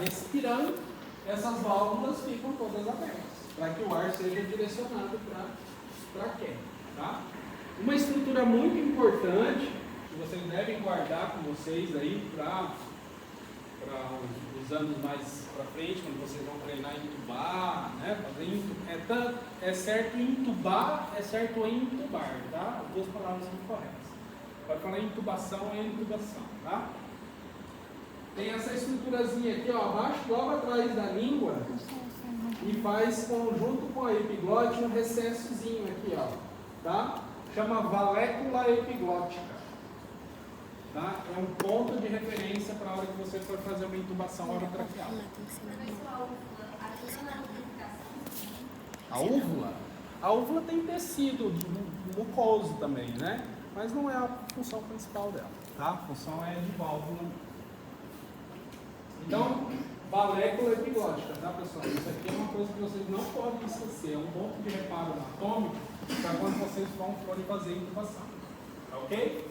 respirando, essas válvulas ficam todas abertas, para que o ar seja direcionado para quem, tá? Uma estrutura muito importante, que vocês devem guardar com vocês aí para os anos mais para frente, quando vocês vão treinar em intubar, né? É certo intubar, é certo entubar, tá? As duas palavras são corretas. Para falar intubação é intubação, tá? Tem essa estruturazinha aqui, ó, abaixo, logo atrás da língua, e faz conjunto com a epiglote um recessozinho aqui, ó, tá? Chama valécula epiglótica. Tá? É um ponto de referência para a hora que você for fazer uma intubação orotraqueal. A úvula? A úvula tem tecido mucoso também, né? Mas não é a função principal dela, tá? A função é de válvula. Então, valécula epiglótica, tá, pessoal? Isso aqui é uma coisa que vocês não podem esquecer. É um ponto de reparo anatômico para quando vocês forem fazer intubação. Tá ok?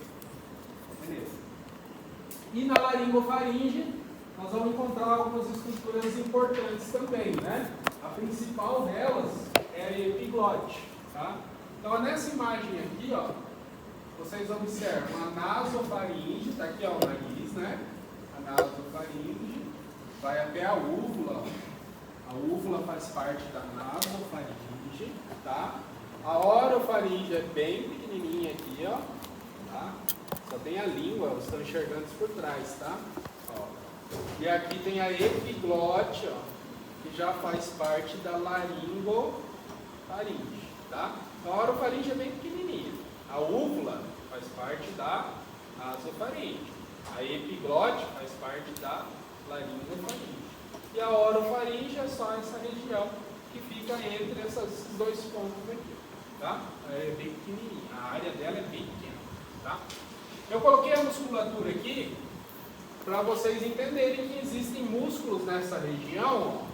Beleza. E na laringofaringe, nós vamos encontrar algumas estruturas importantes também, né? A principal delas é a epiglote, tá? Então, nessa imagem aqui, ó, vocês observam a nasofaringe, tá aqui, ó, o nariz, né? A nasofaringe vai até a úvula, ó. A úvula faz parte da nasofaringe, tá? A orofaringe é bem pequenininha aqui, ó, tá? Só tem a língua, vocês estão enxergando isso por trás, tá? Ó. E aqui tem a epiglote, ó, que já faz parte da laringofaringe, tá? Então a orofaringe é bem pequenininha. A úvula faz parte da nasofaringe. A epiglote faz parte da laringofaringe. E a orofaringe é só essa região que fica entre esses dois pontos aqui, tá? É bem pequenininha, a área dela é bem pequena, tá? Eu coloquei a musculatura aqui para vocês entenderem que existem músculos nessa região, ó,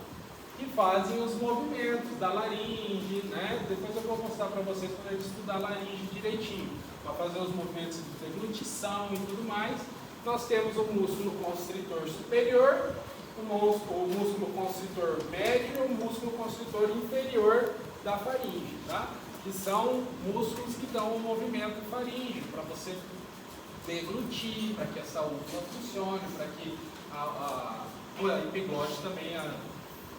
que fazem os movimentos da laringe, né? Depois eu vou mostrar para vocês quando a gente estudar a laringe direitinho, para fazer os movimentos de deglutição e tudo mais. Nós temos o músculo constritor superior, o músculo constritor médio e o músculo constritor inferior da faringe, tá? Que são músculos que dão o movimento faríngeo para você deglutir, para que essa úvula funcione, para que a epiglote também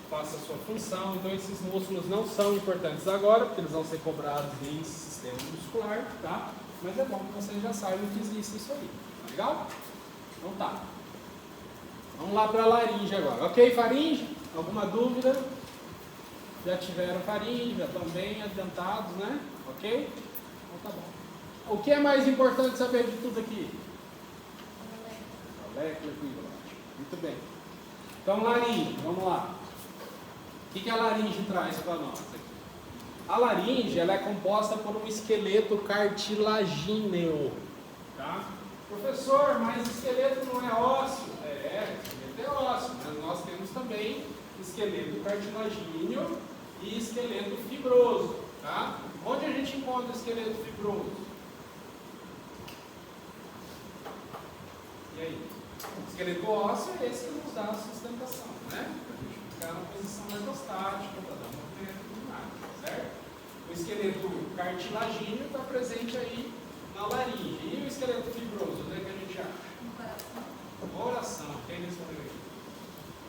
faça a sua função. Então esses músculos não são importantes agora, porque eles vão ser cobrados em sistema muscular, tá? Mas é bom que vocês já saibam que existe isso aí, tá legal? Então tá. Vamos lá para a laringe agora. Ok, faringe? Alguma dúvida? Já tiveram faringe, já estão bem adiantados, né? Ok? Então tá bom. O que é mais importante saber de tudo aqui? Valécula epiglótica. Muito bem. Então, laringe, vamos lá. O que a laringe traz para nós aqui? A laringe ela é composta por um esqueleto cartilagíneo. Tá? Professor, mas esqueleto não é ósseo? Esqueleto é ósseo, mas nós temos também esqueleto cartilagíneo e esqueleto fibroso. Tá? Onde a gente encontra esqueleto fibroso? E aí? O esqueleto ósseo é esse que nos dá a sustentação, né? Para a gente ficar na posição ortostática, para dar movimento e tudo mais, certo? O esqueleto cartilagíneo está presente aí na laringe. E o esqueleto fibroso, onde é que a gente acha? Coração. Quem respondeu aí?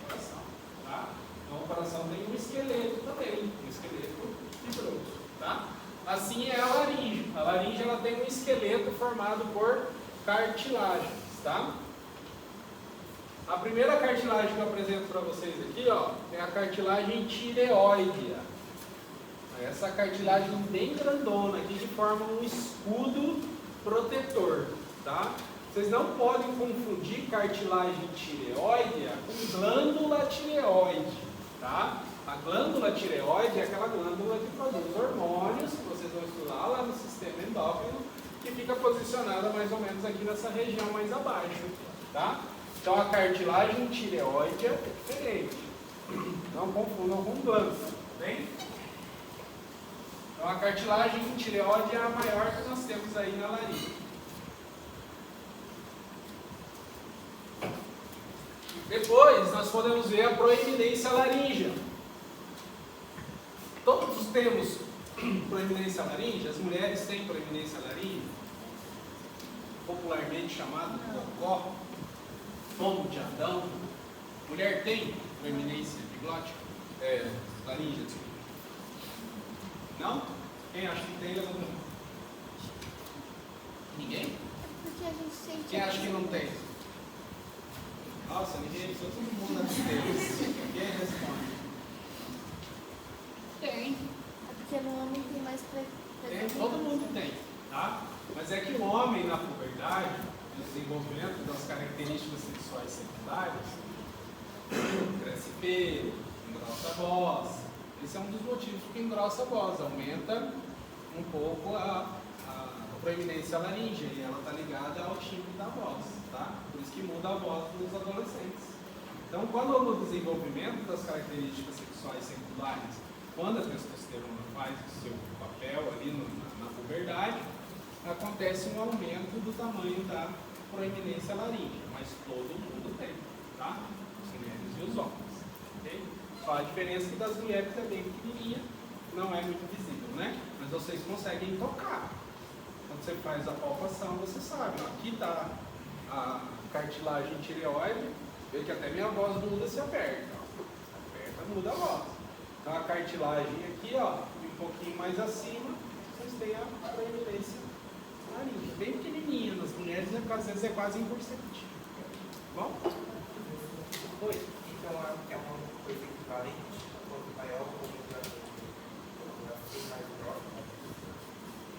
Coração. Tá? Então o coração tem um esqueleto também, um esqueleto fibroso. Tá? Assim é a laringe. A laringe ela tem um esqueleto formado por cartilagens. Tá? A primeira cartilagem que eu apresento para vocês aqui, ó, é a cartilagem tireoide. Essa cartilagem bem grandona aqui que forma um escudo protetor, tá? Vocês não podem confundir cartilagem tireoide com glândula tireoide, tá? A glândula tireoide é aquela glândula que produz hormônios, que vocês vão estudar lá no sistema endócrino, que fica posicionada mais ou menos aqui nessa região mais abaixo, tá? Então a cartilagem tireoide é diferente. Não confundam com glândula, tá bem? Então a cartilagem tireoide é a maior que nós temos aí na laringe. Depois, nós podemos ver a proeminência laríngea. Todos temos proeminência laríngea, as mulheres têm proeminência laríngea, popularmente chamado cocó, tomo de Adão. Mulher tem proeminência glótica, laríngea. Não? Quem acha que tem, levanta a mão. Ninguém? Porque a gente sente. Quem acha que não tem? Nossa, ninguém, todo mundo na tristeza. Quem responde? Tem. É porque no homem tem mais Todo mundo tem, tá? Mas é que o homem, na puberdade, no desenvolvimento das características sexuais secundárias, cresce pelo, engrossa a voz. Esse é um dos motivos que engrossa a voz, aumenta um pouco a proeminência laríngea, e ela está ligada ao timbre da voz, tá? Por isso que muda a voz dos adolescentes. Então, quando no desenvolvimento das características sexuais secundárias, quando a testosterona faz o seu papel ali na puberdade, acontece um aumento do tamanho da proeminência laríngea, mas todo mundo tem, tá? As mulheres e os homens, ok? Só a diferença é que das mulheres é bem pequenininha, não é muito visível, né? Mas vocês conseguem tocar. Quando você faz a palpação, você sabe, ó, aqui está a cartilagem tireoide, vê que até minha voz muda se aperta. Ó. Aperta, muda a voz. Então a cartilagem aqui, ó, e um pouquinho mais acima, vocês têm a proeminência laríngea, bem pequenininha. Nas mulheres, às vezes é quase imperceptível. Bom? Oi. Então é uma coisa equivalente, quanto maior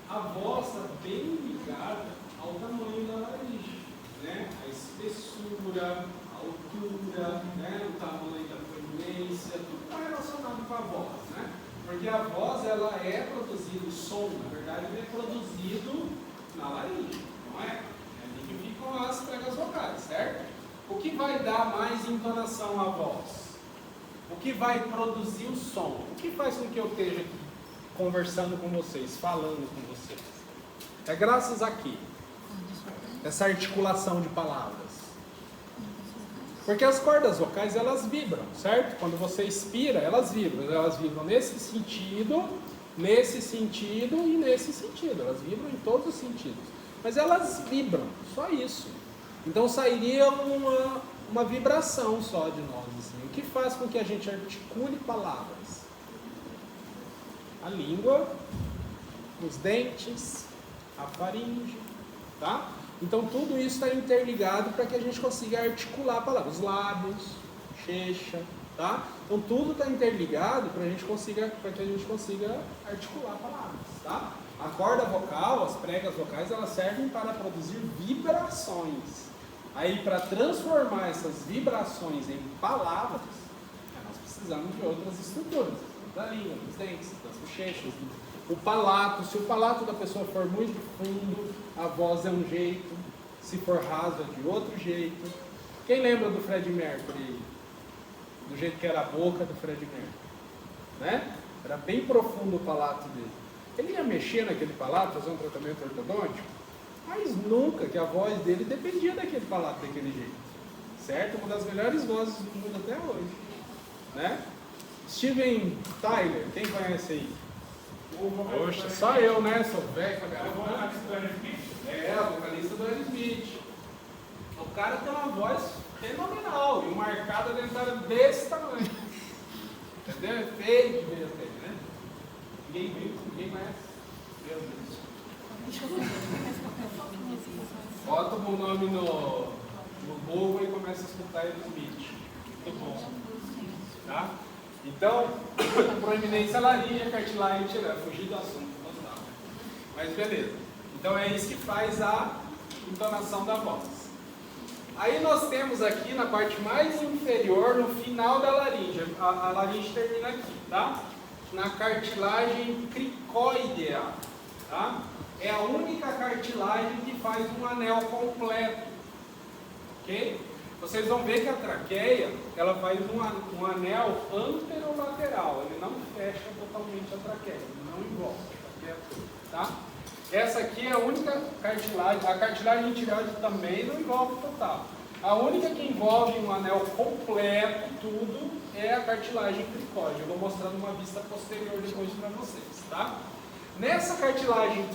a voz está bem ligada ao tamanho da laringe, né? A espessura, a altura, né? O tamanho da proeminência, tudo está relacionado com a voz, né? Porque a voz, ela é produzida, o som, na verdade, ele é produzido na laringe, não é? É ali que ficam as pregas vocais, certo? O que vai dar mais entonação à voz? O que vai produzir o som? O que faz com que eu esteja aqui conversando com vocês, falando com vocês? É graças a quê? Essa articulação de palavras. Porque as cordas vocais, elas vibram, certo? Quando você expira, elas vibram nesse sentido e nesse sentido. Elas vibram em todos os sentidos. Mas elas vibram, só isso. Então sairia uma vibração só de nós, assim. O que faz com que a gente articule palavras? A língua, os dentes, a faringe, tá? Então tudo isso está interligado para que a gente consiga articular palavras. Os lábios, bochecha, tá? Então tudo está interligado para que a gente consiga articular palavras, tá? A corda vocal, as pregas vocais, elas servem para produzir vibrações. Aí, para transformar essas vibrações em palavras, nós precisamos de outras estruturas, da língua, dos dentes, das bochechas, o palato. Se o palato da pessoa for muito fundo, a voz é um jeito, se for raso é de outro jeito. Quem lembra do Freddie Mercury? Do jeito que era a boca do Freddie Mercury, né? Era bem profundo o palato dele. Ele ia mexer naquele palato, fazer um tratamento ortodôntico, mas nunca, que a voz dele dependia daquele palato, daquele jeito, certo? Uma das melhores vozes do mundo até hoje, né? Steven Tyler, quem conhece aí? Poxa, só eu, né? Sou velho pra caramba. É, o vocalista do Aerosmith. O cara tem uma voz fenomenal e uma arcada dentária desse tamanho. Entendeu? É feio de ver até, né? Ninguém viu, ninguém conhece. Meu Deus. Bota o nome no Google e começa a escutar Aerosmith. Muito bom. Tá? Então, proeminência laríngea, cartilagem, fugir do assunto total. Mas beleza. Então é isso que faz a entonação da voz. Aí nós temos aqui na parte mais inferior, no final da laringe. A laringe termina aqui, tá? Na cartilagem cricóidea, tá? É a única cartilagem que faz um anel completo, ok? Vocês vão ver que a traqueia, ela faz um anel anterolateral, ele não fecha totalmente a traqueia, ele não envolve a traqueia toda, tá? Essa aqui é a única cartilagem, a cartilagem tireoide também não envolve total. A única que envolve um anel completo, tudo, é a cartilagem cricóide. Eu vou mostrar numa vista posterior depois para vocês, tá? Nessa cartilagem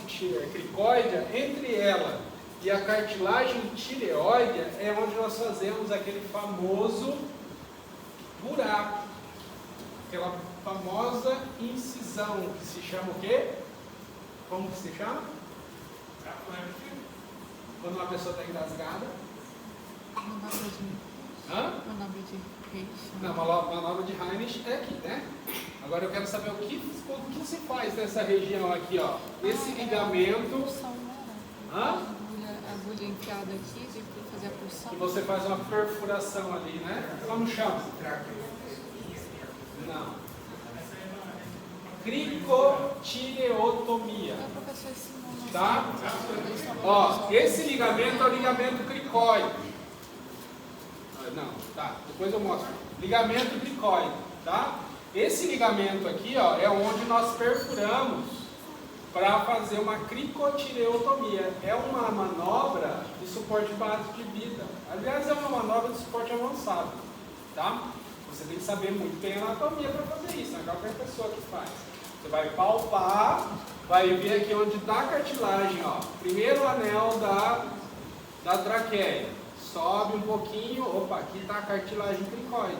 cricóidea, entre ela e a cartilagem tireoide, é onde nós fazemos aquele famoso buraco, aquela famosa incisão, que se chama o quê? Como que se chama? Quando uma pessoa está engasgada. Manobra de Heinrich. Não, manobra de Heinrich é aqui, né? Agora eu quero saber o que se faz nessa região aqui, ó. Esse ligamento. Agulha enfiada aqui, de fazer a pulsão. E você faz uma perfuração ali, né? Como chama? Não. Cricotireotomia. Tá? Ó, esse ligamento é o ligamento cricóide. Não, tá, depois eu mostro. Ligamento cricóide, tá? Esse ligamento aqui, ó, é onde nós perfuramos para fazer uma cricotireotomia. É uma manobra de suporte básico de vida. Aliás, é uma manobra de suporte avançado, tá? Você tem que saber muito bem a anatomia para fazer isso, não é qualquer pessoa que faz. Você vai palpar, vai ver aqui onde está a cartilagem, ó. Primeiro anel da traqueia. Sobe um pouquinho, opa, aqui está a cartilagem cricóide.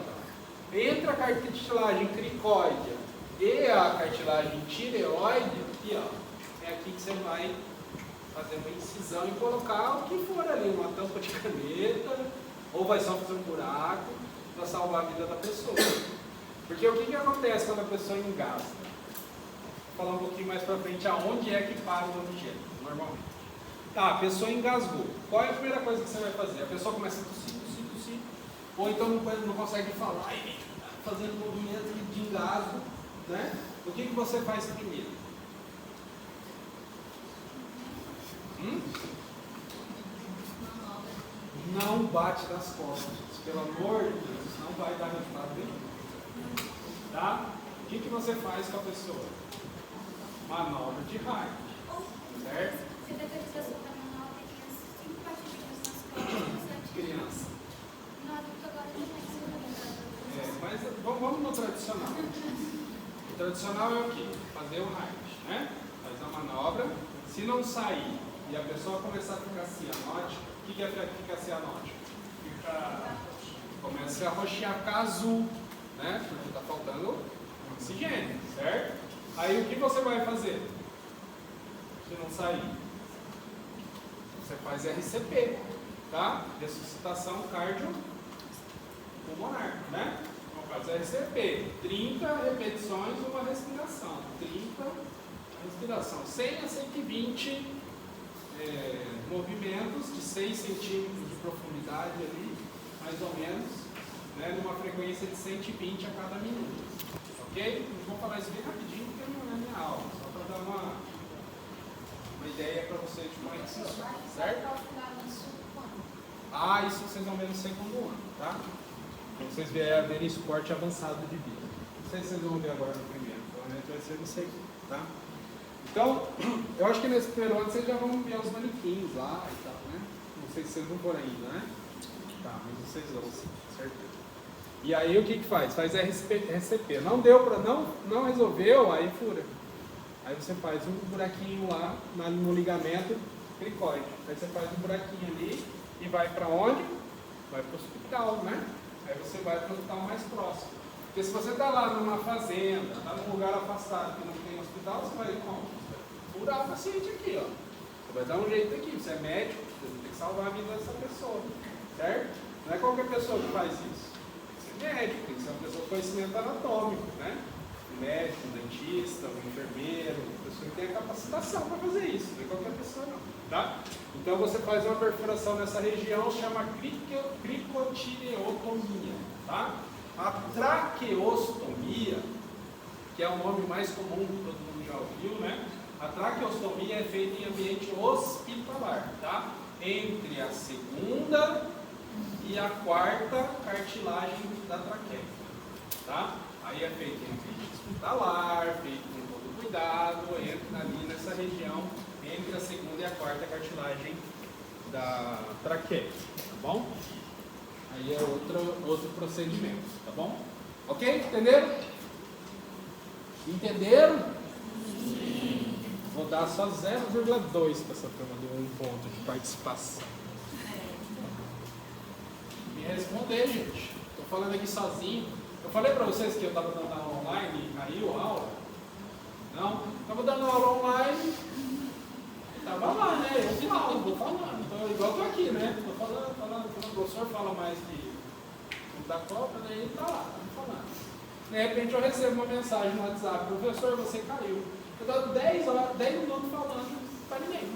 Entre a cartilagem cricóide e a cartilagem tireoide, aqui, ó, é aqui que você vai fazer uma incisão e colocar o que for ali, uma tampa de caneta, ou vai só fazer um buraco para salvar a vida da pessoa. Porque o que acontece quando a pessoa engasga? Vou falar um pouquinho mais para frente aonde é que para o objeto, normalmente. Tá, a pessoa engasgou. Qual é a primeira coisa que você vai fazer? A pessoa começa a tossir, ou então não consegue falar, fazendo movimento de engasgo, né? O que você faz primeiro? Não bate nas costas. Pelo amor de Deus, não vai dar resultado nenhum. Tá? O que você faz com a pessoa? Manobra de Heinrich. Certo? Criança. Mas vamos no tradicional. O tradicional é o quê? Fazer o Heinrich, né? Faz a manobra. Se não sair e a pessoa começar a ficar cianótica, o que é ficar cianótica? Começa a roxear, ficar azul, né? Porque está faltando oxigênio, certo? Aí o que você vai fazer? Se não sair, você faz RCP, tá? Ressuscitação cardiopulmonar, né? Faz RCP, 30 repetições, uma respiração, 30 respiração, 100 a 120 movimentos de 6 centímetros de profundidade ali, mais ou menos, né? Numa frequência de 120 a cada minuto, ok? Vou falar isso bem rapidinho porque não é minha aula, só para dar uma ideia para vocês de como é que se funciona, certo? Isso vocês vão ver no segundo ano, tá? Quando vocês verem suporte avançado de vida. Não sei se vocês vão ver agora no primeiro, provavelmente vai ser no segundo, tá? Então, eu acho que nesse primeiro ano vocês já vão ver os manequins lá e tal, né? Não sei se vocês vão por ainda, né? Tá, mas vocês vão, sim, certeza. E aí o que faz? Faz RCP. Não deu para, não resolveu, aí fura. Aí você faz um buraquinho lá no ligamento cricóide. Aí você faz um buraquinho ali e vai para onde? Vai para o hospital, né? Aí você vai para o hospital mais próximo. Porque se você está lá numa fazenda, está num lugar afastado que não tem hospital, você vai como? Furar o paciente aqui, ó. Você vai dar um jeito aqui. Você é médico, você tem que salvar a vida dessa pessoa. Certo? Não é qualquer pessoa que faz isso. Tem que ser médico, tem que ser uma pessoa com conhecimento anatômico, né? Um médico, um dentista, um enfermeiro, uma pessoa que tem a capacitação para fazer isso. Não é qualquer pessoa não. Tá? Então você faz uma perfuração nessa região, chama cricotireotomia, tá? A traqueostomia, que é o nome mais comum que todo mundo já ouviu, né? A traqueostomia é feita em ambiente hospitalar, tá? Entre a segunda e a quarta cartilagem da traqueia, tá? Aí é feito em ambiente hospitalar, feito com todo cuidado, entra ali nessa região entre a segunda e a quarta cartilagem da traqueia, tá bom? Aí é outro procedimento, tá bom? Ok? Entenderam? Entenderam? Sim. Vou dar só 0,2 para essa turma de 1 ponto de participação. Me responder, gente. Estou falando aqui sozinho. Eu falei para vocês que eu estava dando aula online e caiu a aula? Não? Estava dando aula online. Estava lá, né? Eu falo, vou falando. Então, igual estou aqui, né? Estou falando. Quando o professor fala mais da Copa, né? Ele está lá, falando. De repente eu recebo uma mensagem no WhatsApp: professor, você caiu. Eu dou 10 minutos falando para ninguém.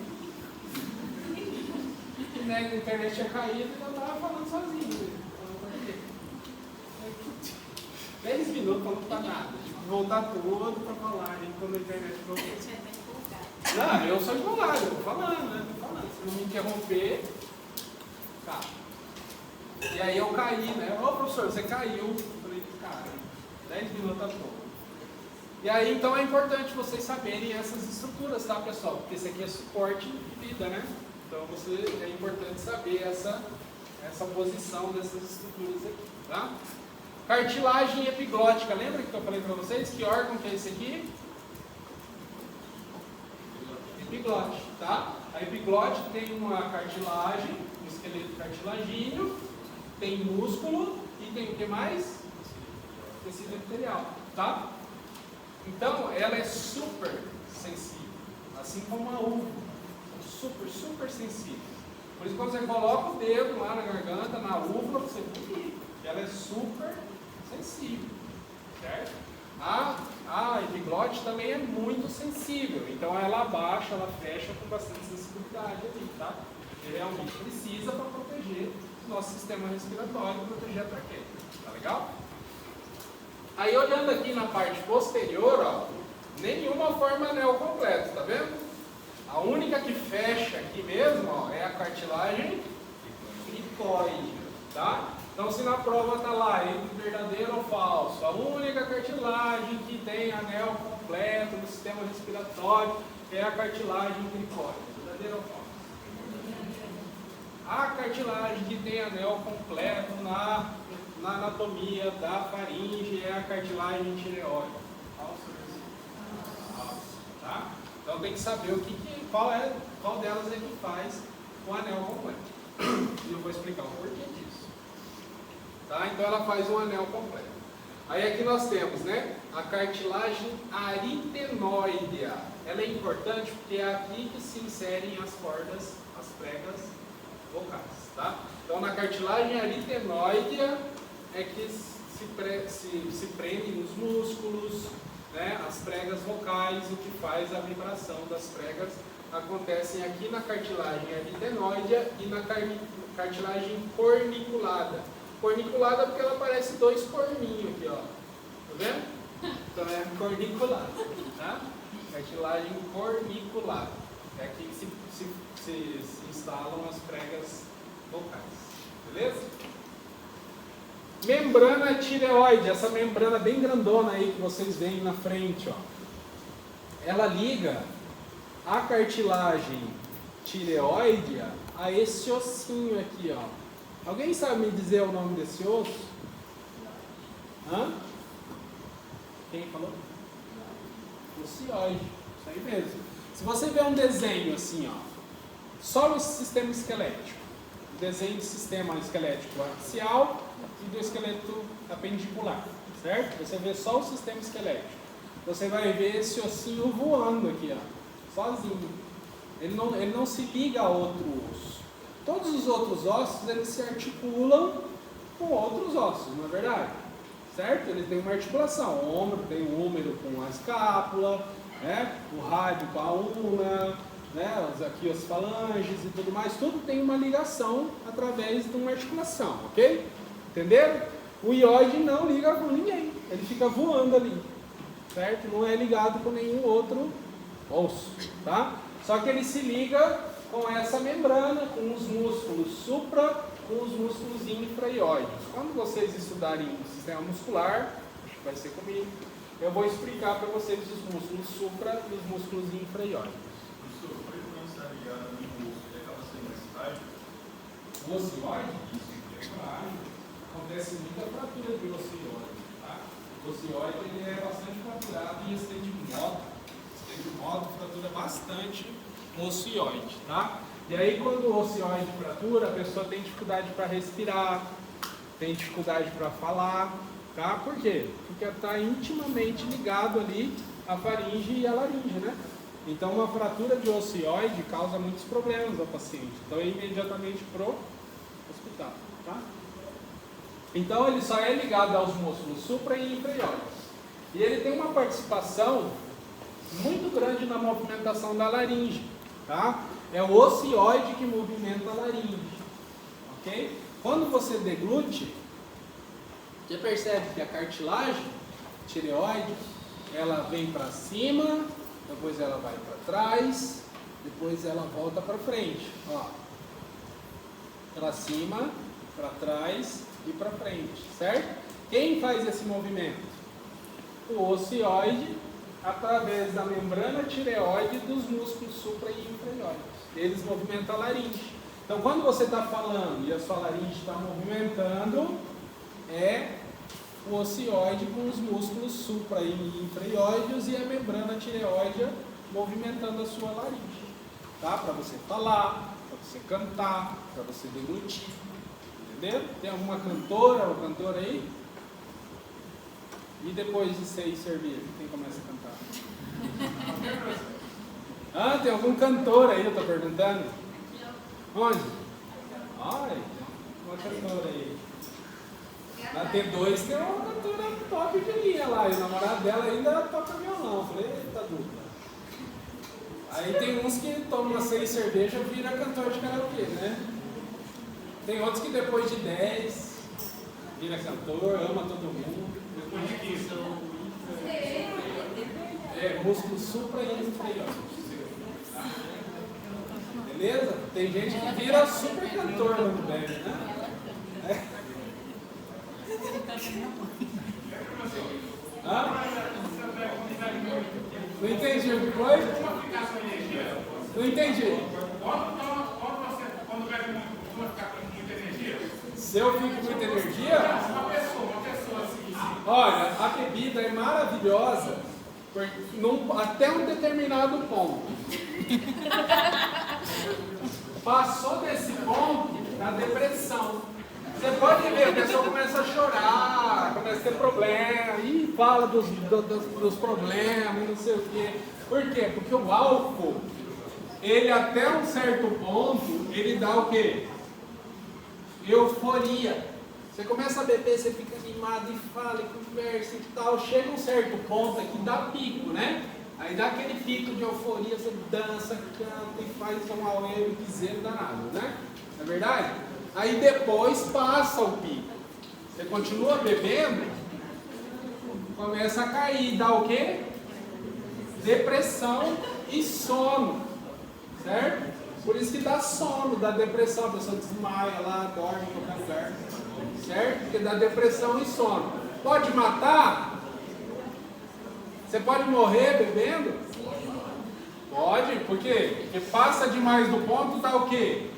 E né, a internet tinha caído e eu estava falando sozinho. 10 minutos falando para nada. Voltar tudo para falar quando a internet voltou. Não, eu sou empolgado, eu estou falando, né? Tô falando. Se não me interromper, tá. E aí eu caí, né? Ô professor, você caiu. Eu falei, cara, 10 minutos tá bom. E aí então é importante vocês saberem essas estruturas, tá, pessoal? Porque isso aqui é suporte de vida, né? Então é importante saber essa posição dessas estruturas aqui, tá? Cartilagem epiglótica, lembra que eu falei para vocês? Que órgão que é esse aqui? Epiglote, tá? A epiglote tem uma cartilagem, um esqueleto cartilagíneo, tem músculo e tem o que mais? Tecido epitelial, tá? Então, ela é super sensível, assim como a uva, super sensível. Por isso, quando você coloca o dedo lá na garganta, na uva, você vê que ela é super sensível, certo? A epiglote também é muito sensível, então ela abaixa, ela fecha com bastante sensibilidade ali, tá? Porque realmente precisa para proteger o nosso sistema respiratório, proteger a traqueia, tá legal? Aí olhando aqui na parte posterior, ó, nenhuma forma anel completo, tá vendo? A única que fecha aqui mesmo, ó, é a cartilagem cricoide, tá? Então se na prova está lá, entre verdadeiro ou falso, a única cartilagem que tem anel completo no sistema respiratório é a cartilagem cricoide, verdadeiro ou falso? A cartilagem que tem anel completo na anatomia da faringe é a cartilagem tireoide. Falso, tá? Então tem que saber qual delas é que faz o anel completo. E eu vou explicar o porquê disso. Tá? Então ela faz um anel completo. Aí aqui nós temos, né, a cartilagem aritenoidea. Ela é importante porque é aqui que se inserem as cordas, as pregas vocais. Tá? Então na cartilagem aritenoidea é que se prendem os músculos, né, as pregas vocais, o que faz a vibração das pregas acontecem aqui na cartilagem aritenoidea e na cartilagem corniculada. Corniculada porque ela parece 2 corninhos aqui, ó. Tá vendo? Então é corniculada, tá? Cartilagem corniculada. É aqui que se instalam as pregas vocais. Beleza? Membrana tireoide, essa membrana bem grandona aí que vocês veem na frente, ó. Ela liga a cartilagem tireoide a esse ossinho aqui, ó. Alguém sabe me dizer o nome desse osso? Hã? Quem falou? Ocioide, isso aí mesmo. Se você ver um desenho assim, ó, só o sistema esquelético, o desenho de sistema esquelético axial e do esqueleto apendicular, certo? Você vê só o sistema esquelético. Você vai ver esse ossinho voando aqui, ó, sozinho. Ele não se liga a outro osso. Todos os outros ossos, eles se articulam com outros ossos, não é verdade? Certo? Eles têm uma articulação. O ombro tem o húmero com a escápula, né? O rádio com a ulna, né? Aqui as falanges e tudo mais. Tudo tem uma ligação através de uma articulação, ok? Entenderam? O ióide não liga com ninguém. Ele fica voando ali, certo? Não é ligado com nenhum outro osso, tá? Só que ele se liga com essa membrana, com os músculos supra, com os músculos infra-ióides. Quando vocês estudarem o sistema muscular, acho que vai ser comigo, eu vou explicar para vocês os músculos supra e os músculos infra-ióides. Professor, por que não está ligado no músculo? Ele acaba sendo mais frágil? O ocioide? Isso, é frágil. acontece muita fratura de ocioide, tá? O ocioide ele é bastante fraturado e estendimodo fratura bastante o ocioide, tá? E aí quando o ocioide fratura, a pessoa tem dificuldade para respirar, tem dificuldade para falar, tá? Por quê? Porque está intimamente ligado ali a faringe e a laringe, né? Então uma fratura de ocioide causa muitos problemas ao paciente. Então é imediatamente pro hospital, tá? Então ele só é ligado aos músculos supra e inferiores. E ele tem uma participação muito grande na movimentação da laringe, tá? É o ocioide que movimenta a laringe, ok? Quando você deglute, você percebe que a cartilagem tireoide, ela vem para cima, depois ela vai para trás, depois ela volta para frente, ó. Para cima, para trás e para frente, certo? Quem faz esse movimento? O ocioide, através da membrana tireoide dos músculos supra e inferiores. Eles movimentam a laringe. Então, quando você está falando e a sua laringe está movimentando, é o ocioide com os músculos supra e inferiores e a membrana tireoide movimentando a sua laringe, tá? Para você falar, para você cantar, para você deglutir, entendeu? Tem alguma cantora ou cantor aí? E depois de 6 cervejas, quem começa a cantar? Ah, tem algum cantor aí, eu estou perguntando? Onde? Ai, tem uma cantora aí. Na T2 tem uma cantora top de linha lá, e o namorado dela ainda toca violão. Eu falei, eita dupla. Aí tem uns que tomam umas 6 cervejas e vira cantor de karaokê, né? Tem outros que depois de 10 vira cantor, ama todo mundo. Depois de 15. É, músculo supra e inferior. Beleza? Tem gente que vira super cantor quando bebe, né? É. Hã? Não entendi o que foi? Não entendi. Quando bebe muito, vai ficar com muita energia? Se eu fico com muita energia? Uma pessoa assim. Olha, a bebida é maravilhosa até um determinado ponto. Passou desse ponto, dá depressão. Você pode ver, a pessoa começa a chorar, começa a ter problema, e fala dos problemas, não sei o quê. Por quê? Porque o álcool, ele até um certo ponto, ele dá o quê? Euforia. Você começa a beber, você fica animado e fala, e conversa e tal. Chega um certo ponto aqui, dá pico, né? Aí dá aquele pico de euforia, você dança, canta e faz um auê, um piseiro danado, né? Não é verdade? Aí depois passa o pico. Você continua bebendo, começa a cair, dá o quê? Depressão e sono, certo? Por isso que dá sono, dá depressão, a pessoa desmaia lá, dorme em qualquer lugar, certo? Porque dá depressão e sono. Pode matar? Você pode morrer bebendo? Pode, por quê? Porque passa demais do ponto, dá o quê?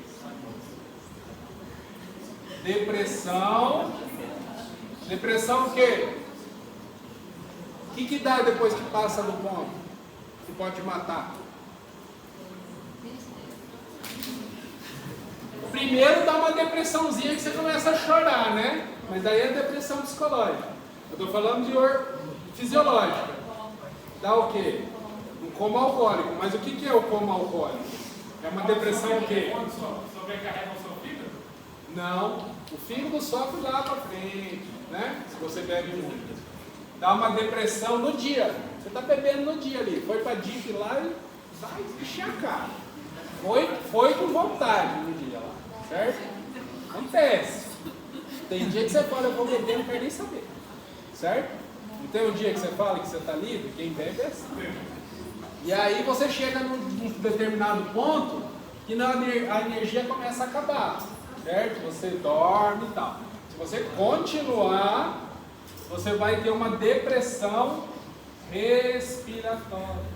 Depressão. Depressão o quê? O que dá depois que passa do ponto? Que pode matar? Primeiro dá uma depressãozinha que você começa a chorar, né? Mas daí é depressão psicológica. Eu estou falando de fisiológica. Dá o quê? Um coma alcoólico. Mas o que é o coma alcoólico? É uma depressão o quê? Sobrecarrega o seu fígado? Não. O fígado sofre lá para frente, né? Se você bebe muito. Dá uma depressão no dia. Você está bebendo no dia ali. Foi para DIF lá e vai encher a cara. Foi com vontade no dia lá. Certo? Acontece. Tem dia que você fala, eu vou beber, não quero nem saber. Certo? Não tem um dia que você fala que você está livre? Quem bebe é assim. E aí você chega num determinado ponto que a energia começa a acabar. Certo? Você dorme e tal. Se você continuar, você vai ter uma depressão respiratória.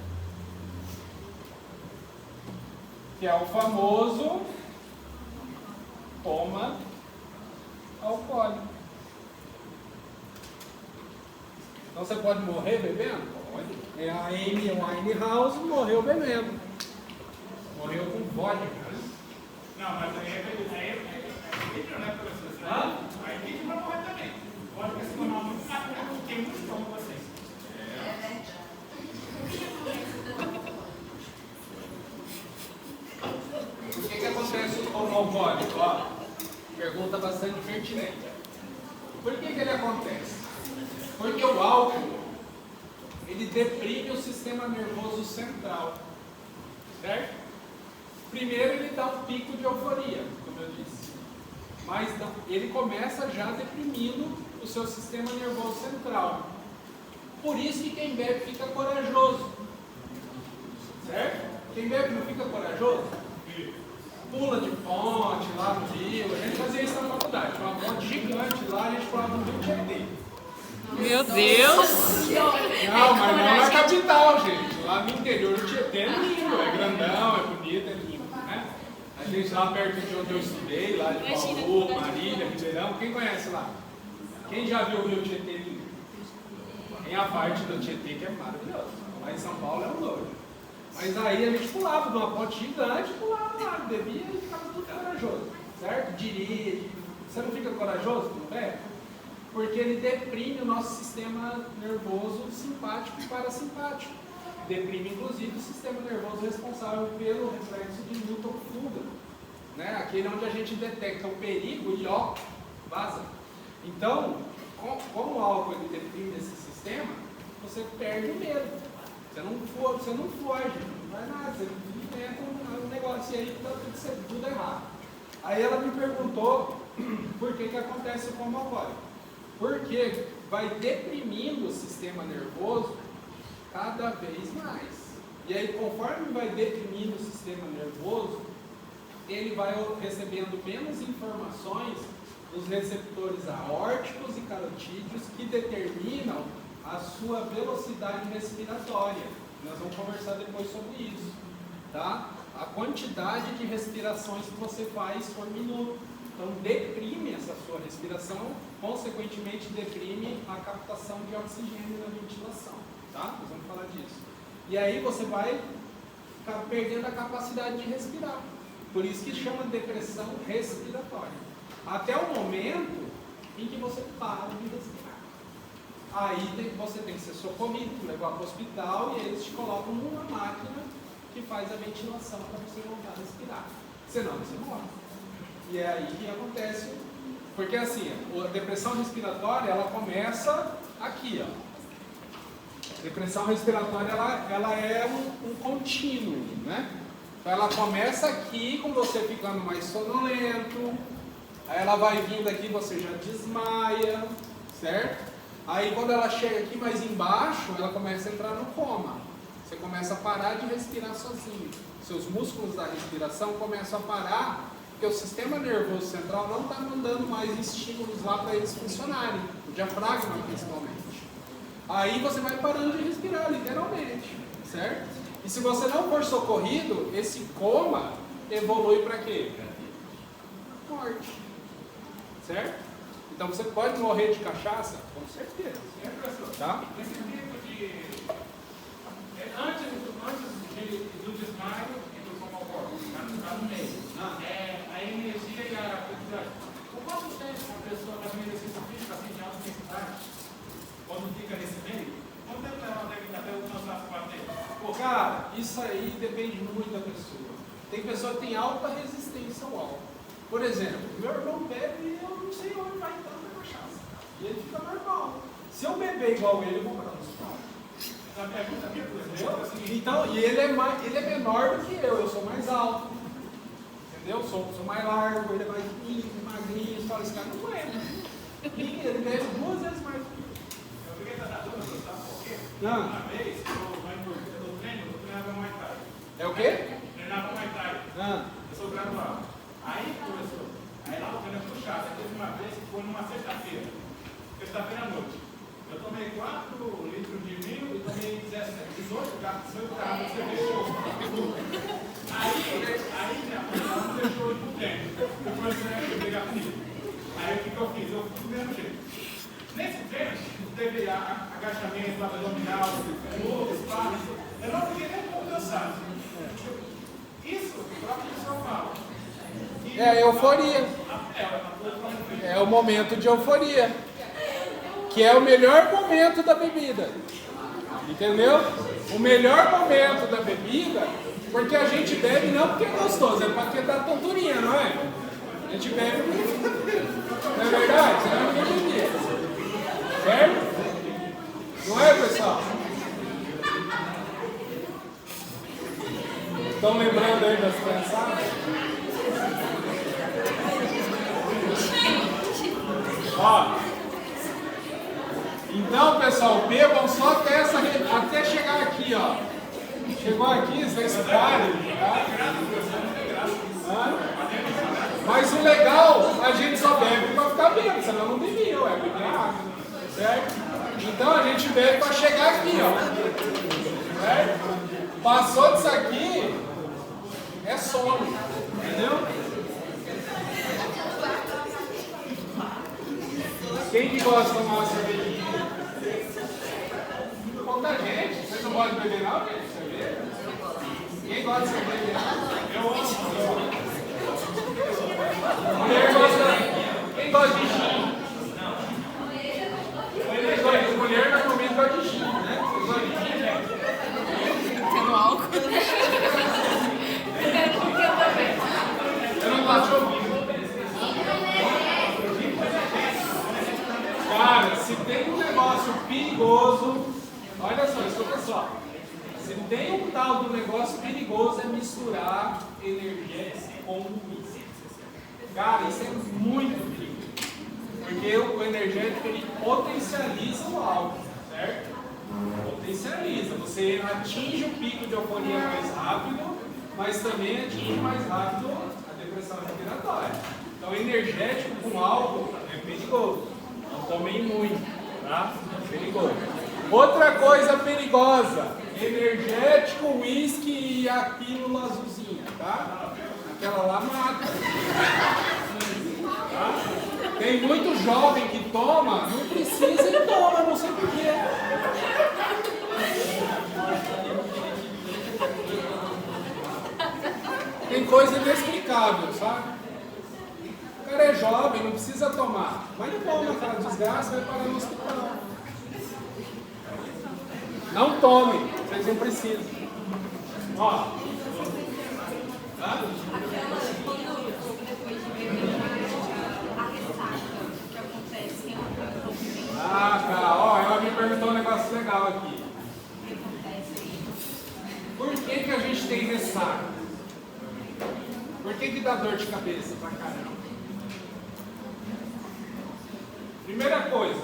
Que é o famoso coma alcoólico. Então você pode morrer bebendo? Pode. É a Amy Winehouse morreu bebendo. Morreu com vodka. Não, mas aí vídeo, né, professor? Aí vídeo vai morrer também. Pode que se tornar muito rápido, porque tem muito estômago vocês. O que acontece com o alcoólico? Ó, pergunta bastante pertinente. Por que ele acontece? Porque o álcool, ele deprime o sistema nervoso central, certo? Primeiro ele dá um pico de euforia, como eu disse, mas ele começa já deprimindo o seu sistema nervoso central. Por isso que quem bebe fica corajoso, certo? Quem bebe não fica corajoso? Pula de ponte lá no rio, a gente fazia isso na faculdade, tinha uma ponte gigante lá, a gente pulava no rio Tietê. Meu Deus! Não, mas não na capital, gente. Lá no interior do Tietê é lindo, é grandão, é bonito, é lindo, né? A gente lá perto de onde eu estudei, lá de Bauru, Marília, Ribeirão, quem conhece lá? Quem já viu o rio Tietê lindo? Tem a parte do Tietê que é maravilhosa. Lá em São Paulo é um doido. Mas aí a gente pulava de uma ponte gigante, pulava lá, bebia e ficava tudo corajoso, certo? Dirige. Você não fica corajoso quando bebe? Porque ele deprime o nosso sistema nervoso simpático e parasimpático. Deprime, inclusive, o sistema nervoso responsável pelo reflexo de luta-fuga, né? Aquele onde a gente detecta o perigo e ó, vaza. Então, como o álcool ele deprime esse sistema, você perde o medo. Você não foge, não vai nada, você inventa um negócio aí que está tudo errado. Aí ela me perguntou por que acontece com o alcoólico. Porque vai deprimindo o sistema nervoso cada vez mais. E aí, conforme vai deprimindo o sistema nervoso, ele vai recebendo menos informações dos receptores aórticos e carotídeos que determinam a sua velocidade respiratória. Nós vamos conversar depois sobre isso, tá? A quantidade de respirações que você faz por minuto. Então, deprime essa sua respiração, consequentemente deprime a captação de oxigênio na ventilação, tá? Nós vamos falar disso. E aí você vai ficar perdendo a capacidade de respirar. Por isso que chama depressão respiratória. Até o momento em que você para de respirar. Aí você tem que ser socorrido, levar para o hospital e eles te colocam numa máquina que faz a ventilação para você voltar a respirar. Senão você morre. E é aí que acontece. Porque assim, a depressão respiratória ela começa aqui, ó. A depressão respiratória ela é um contínuo, né? Então ela começa aqui com você ficando mais sonolento, aí ela vai vindo aqui, você já desmaia, certo? Aí quando ela chega aqui mais embaixo, ela começa a entrar no coma. Você começa a parar de respirar sozinho. Seus músculos da respiração começam a parar, porque o sistema nervoso central não está mandando mais estímulos lá para eles funcionarem, o diafragma principalmente. Aí você vai parando de respirar, literalmente, certo? E se você não for socorrido, esse coma evolui para quê? Morte, certo? Então você pode morrer de cachaça? Com certeza. Tá? Nesse tempo antes do desmaio e do coma alcoólico, está no meio. A energia e a quantidade. Por quanto tempo uma pessoa faz um exercício físico assim de alta intensidade, quando fica nesse meio, quanto tempo ela deve até alcançar as 4 tempos? Pô, cara, isso aí depende muito da pessoa. Tem pessoa que tem alta resistência ao álcool. Por exemplo, meu irmão bebe e eu não sei onde vai entrar na cachaça. E ele fica normal. Se eu beber igual ele, eu vou parar no hospital. A pergunta minha, por exemplo, é a seguinte. Então, e ele é menor do que eu sou mais alto. Entendeu? Sou mais largo, ele é mais magrinho. Você fala, esse cara não aguenta. Ele bebe 2 vezes mais do que eu. Eu fiquei tratando, sabe por quê? Não. Uma vez, no treino, eu treinava Muay Thai. É o quê? Treinava Muay Thai. Eu sou graduado. Aí, professor, aí lá o treino é puxado. Teve uma vez que foi numa sexta-feira à noite. Eu tomei 4 litros de vinho e tomei 18 garrafas de cerveja. Aí minha mãe não deixou ir pro treino. Eu comecei a pegar comigo. Aí o que eu fiz? Eu fui do mesmo jeito. Nesse treino, teve agachamento, abdominal, espaço. Eu não fiquei nem um pouco cansado. Isso, o próprio pessoal fala. É a euforia. É o momento de euforia. Que é o melhor momento da bebida. Entendeu? O melhor momento da bebida, porque a gente bebe não porque é gostoso, é porque dá tonturinha, não é? A gente bebe porque... Não é verdade? Você não é bebida. Certo? Não é, pessoal? Estão lembrando aí das pensadas? Ó. Então, pessoal, bebam só até chegar aqui, ó. Chegou aqui, vocês parem, tá? Mas o legal, a gente só bebe para ficar bebendo, senão não bebia, beber água, certo? Então a gente bebe para chegar aqui, ó. Certo? Passou disso aqui, é sono, entendeu? Quem que gosta de tomar cerveja? Pouca gente. Vocês não gostam de beber não, gente? Cerveja? Quem gosta de cerveja? Eu amo. Mulher gosta... Quem gosta de gin? Mulher normalmente gosta de gin, né? Vocês gostam de gin, né? Tendo álcool. Eu não gosto de ouvir. Cara, se tem um negócio perigoso, olha só, escuta só. Se tem um tal do negócio perigoso é misturar energético com uísque. Cara, isso é muito perigoso. Porque o energético ele potencializa o álcool, certo? Potencializa. Você atinge o pico de euforia mais rápido, mas também atinge mais rápido a depressão respiratória. Então, energético com álcool é perigoso. Não tomem muito, tá? Perigoso. Outra coisa perigosa: energético, uísque e a pílula azulzinha, tá? Aquela lá mata. Tá? Tem muito jovem que toma, não precisa e toma, não sei porquê. Tem coisa inexplicável, sabe? O cara é jovem, não precisa tomar. Mas não toma, cara, desgraça, vai parar no hospital. Não tomem, vocês não precisam. Ó. Tá? Ah, cara, ó, ela me perguntou um negócio legal aqui. Por que a gente tem ressaca? Por que dá dor de cabeça pra caramba? Primeira coisa,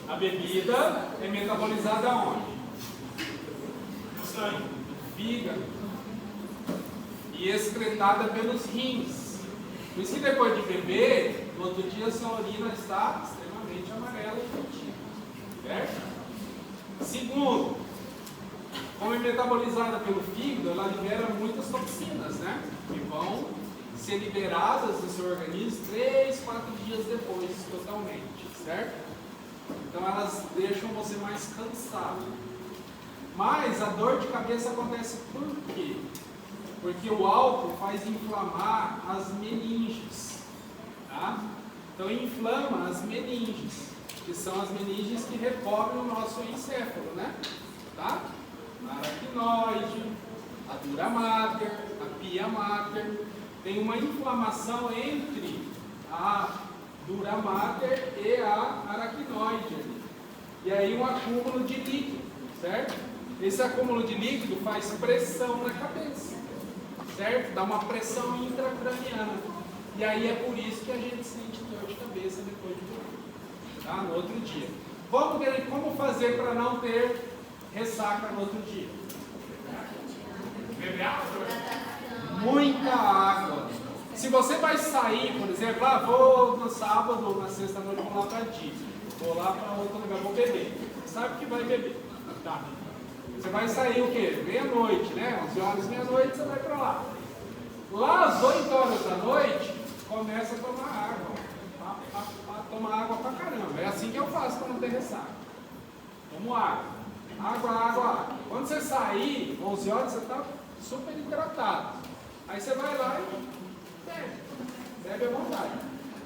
a bebida é metabolizada aonde? No sangue, no fígado e excretada pelos rins. Por isso que depois de beber, no outro dia a sua urina está extremamente amarela e quentinha. Certo? Segundo, como é metabolizada pelo fígado, ela libera muitas toxinas, né? Que vão ser liberadas no seu organismo 3, 4 dias depois, totalmente, certo? Então elas deixam você mais cansado. Mas a dor de cabeça acontece por quê? Porque o álcool faz inflamar as meninges, tá? Então inflama as meninges, que são as meninges que recobrem o nosso encéfalo, né? Tá? A aracnoide, a dura mater, a pia mater. Tem uma inflamação entre a dura mater e a aracnoide. E aí um acúmulo de líquido, certo? Esse acúmulo de líquido faz pressão na cabeça, certo? Dá uma pressão intracraniana. E aí é por isso que a gente sente dor de cabeça depois de dormir, tá? No outro dia. Como fazer para não ter ressaca no outro dia? Beber água? Muita água. Se você vai sair, por exemplo, vou no sábado, na sexta-noite, vou lá para ti. Vou lá para outro lugar, vou beber. Você sabe que vai beber. Tá. Você vai sair o quê? Meia-noite, né? 11 horas, meia-noite, você vai para lá. Lá às 8 horas da noite, começa a tomar água. Tomar água pra caramba. É assim que eu faço para não ter ressaca. Vamos lá. Água, água, água. Quando você sair, 11 horas, você está super hidratado. Aí você vai lá e bebe. Bebe à vontade.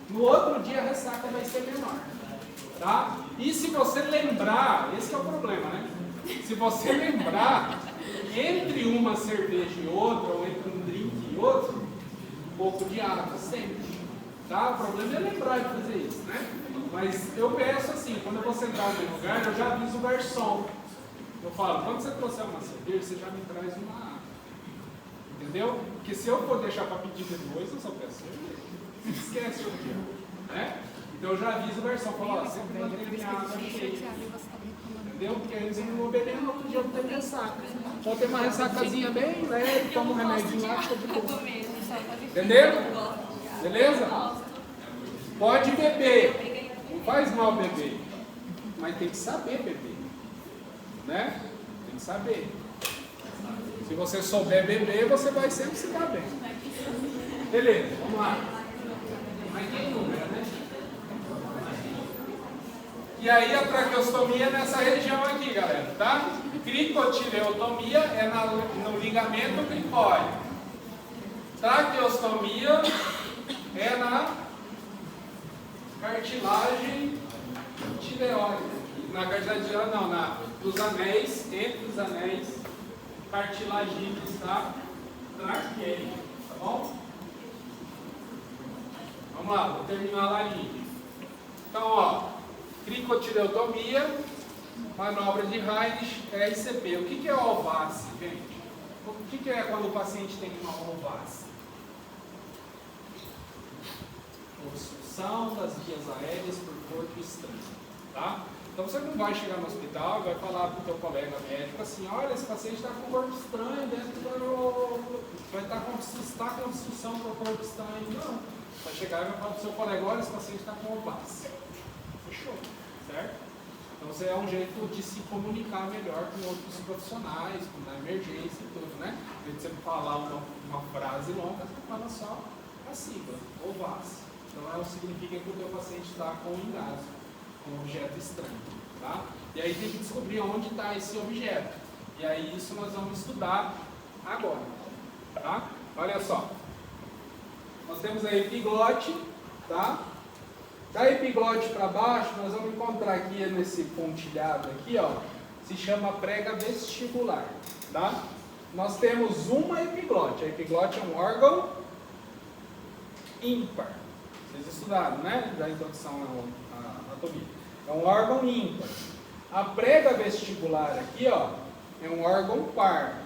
No outro dia a ressaca vai ser menor. Tá? E se você lembrar, esse é o problema, né? Se você lembrar, entre uma cerveja e outra, ou entre um drink e outro, um pouco de água, sempre. Tá? O problema é lembrar de fazer isso, né? Mas eu peço assim, quando eu vou sentar no lugar, eu já aviso o garçom. Eu falo, quando você trouxer uma cerveja, você já me traz uma água. Entendeu? Porque se eu for deixar para pedir depois, eu só peço cerveja. Esquece o dia, né? Então eu já aviso o garçom, falo, ó, sempre mantém minha água cheia. Entendeu? Porque aí eles vão beber no outro dia não tem ressaca. Pode ter uma ressacazinha bem leve, toma um remedinho lá, fica de boa. Entendeu? Beleza? Pode beber. Não faz mal beber. Mas tem que saber beber. Né? Tem que saber. Se você souber beber, você vai sempre se dar bem. Beleza, vamos lá. Mas tem número, né? E aí a traqueostomia é nessa região aqui, galera, tá? Cricotileotomia é no ligamento cricóide. Traqueostomia é na cartilagem tireoide. Na cartilagem não, dos anéis, entre os anéis cartilagíneos da traqueia, tá bom? Vamos lá, vou terminar a linha. Então, ó, cricotileotomia, manobra de Heinrich, é ICP. O que é ováce, gente? O que é quando o paciente tem uma ováce? Obstrução das vias aéreas por corpo estranho, tá? Então você não vai chegar no hospital e vai falar para o teu colega médico assim, olha, esse paciente está com corpo estranho dentro do... vai estar com obstrução do corpo estranho. Não. Vai chegar e vai falar para o seu colega, olha, esse paciente está com ováce. Fechou, certo? Então você é um jeito de se comunicar melhor com outros profissionais, na emergência e tudo, né? Em vez de você falar uma frase longa, você fala só a sigla, ováce. Então significa que o teu paciente está com engasgo, com um objeto estranho, tá? E aí tem que descobrir onde está esse objeto. E aí isso nós vamos estudar agora, tá? Olha só. Nós temos a epiglote, tá? Da epiglote para baixo, nós vamos encontrar aqui nesse pontilhado aqui, ó, se chama prega vestibular, tá? Nós temos uma epiglote. A epiglote é um órgão ímpar. Vocês estudaram, né? Da introdução à anatomia. É um órgão ímpar. A prega vestibular aqui, ó, é um órgão par,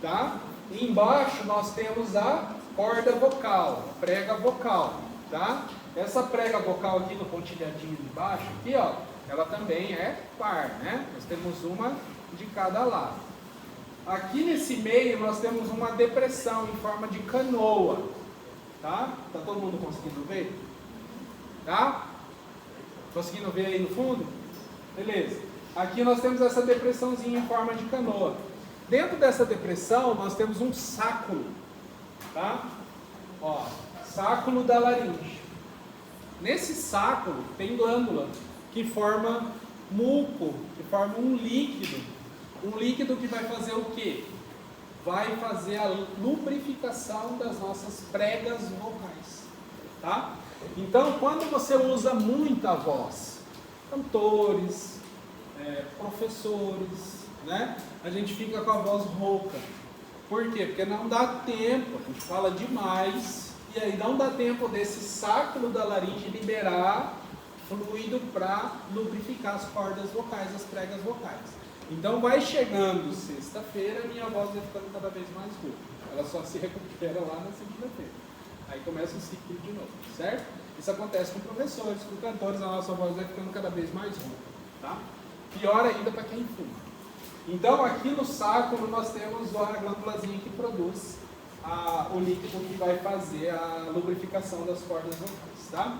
tá? E embaixo nós temos a corda vocal, prega vocal, tá? Essa prega vocal aqui no pontilhadinho de baixo, aqui, ó, ela também é par, né? Nós temos uma de cada lado. Aqui nesse meio nós temos uma depressão em forma de canoa, tá? Tá todo mundo conseguindo ver? Tá? Conseguindo ver aí no fundo? Beleza. Aqui nós temos essa depressãozinha em forma de canoa. Dentro dessa depressão nós temos um sáculo, tá? Ó, sáculo da laringe. Nesse sáculo tem glândula que forma muco, que forma um líquido que vai fazer o quê? Vai fazer a lubrificação das nossas pregas vocais, tá? Então, quando você usa muita voz, cantores, professores, né? A gente fica com a voz rouca. Por quê? Porque não dá tempo, a gente fala demais, e aí não dá tempo desse sáculo da laringe liberar fluido para lubrificar as cordas vocais, as pregas vocais. Então vai chegando sexta-feira, minha voz vai ficando cada vez mais rouca. Ela só se recupera lá na segunda-feira. Aí começa o ciclo de novo, certo? Isso acontece com professores, com cantores, a nossa voz vai ficando cada vez mais rouca, tá? Pior ainda para quem fuma. Então aqui no sáculo nós temos a glândulazinha que produz o líquido que vai fazer a lubrificação das cordas vocais, tá?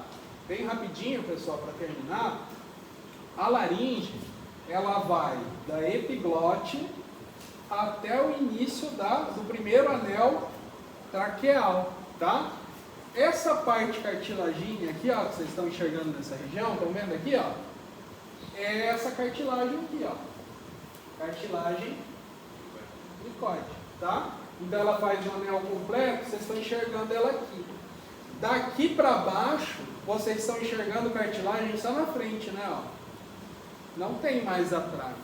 Bem rapidinho, pessoal, para terminar, a laringe, ela vai da epiglote até o início do primeiro anel traqueal, tá? Essa parte cartilagínea aqui, ó, que vocês estão enxergando nessa região, estão vendo aqui, ó? é essa cartilagem aqui, ó. Cartilagem cricóide, tá? Então ela faz um anel completo, vocês estão enxergando ela aqui. Daqui para baixo, vocês estão enxergando cartilagem só na frente, né? Ó. Não tem mais atrás.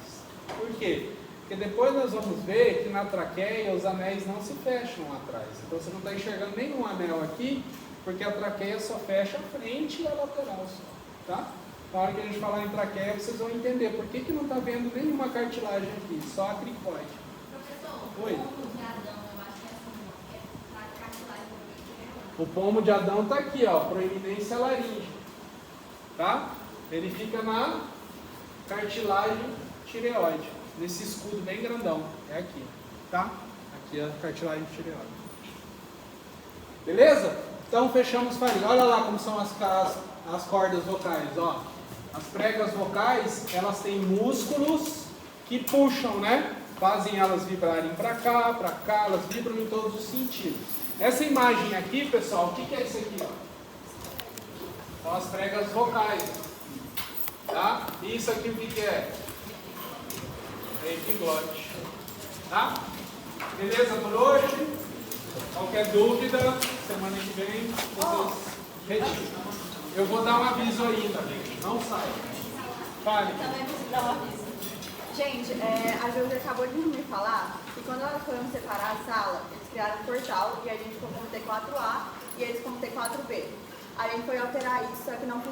Por quê? Porque depois nós vamos ver que na traqueia os anéis não se fecham atrás. Então você não está enxergando nenhum anel aqui, porque a traqueia só fecha a frente e a lateral só, tá? Na hora que a gente falar em traqueia, vocês vão entender por que não está vendo nenhuma cartilagem aqui, só a cricóide. Professor, Oi. o pomo de Adão, eu acho que é assim, é a cartilagem do O pomo de Adão está aqui, ó, proeminência laríngea, tá? Ele fica na cartilagem tireoide, nesse escudo bem grandão, é aqui, tá? Aqui é a cartilagem tireoide. Beleza? Então fechamos farinha. Olha lá como são as cordas vocais, ó. As pregas vocais, elas têm músculos que puxam, né? Fazem elas vibrarem para cá, elas vibram em todos os sentidos. Essa imagem aqui, pessoal, o que é isso aqui, ó? São as pregas vocais, tá? E isso aqui o que é? É epiglote, tá? Beleza por hoje? Qualquer dúvida, semana que vem, vocês retiram. Eu vou dar um aviso ainda, não sai. Fale. Também preciso dar um aviso. Gente, a Júlia acabou de me falar que quando elas foram separar a sala, eles criaram um portal e a gente ficou como T4A e eles como T4B. A gente foi alterar isso, só que não funcionou.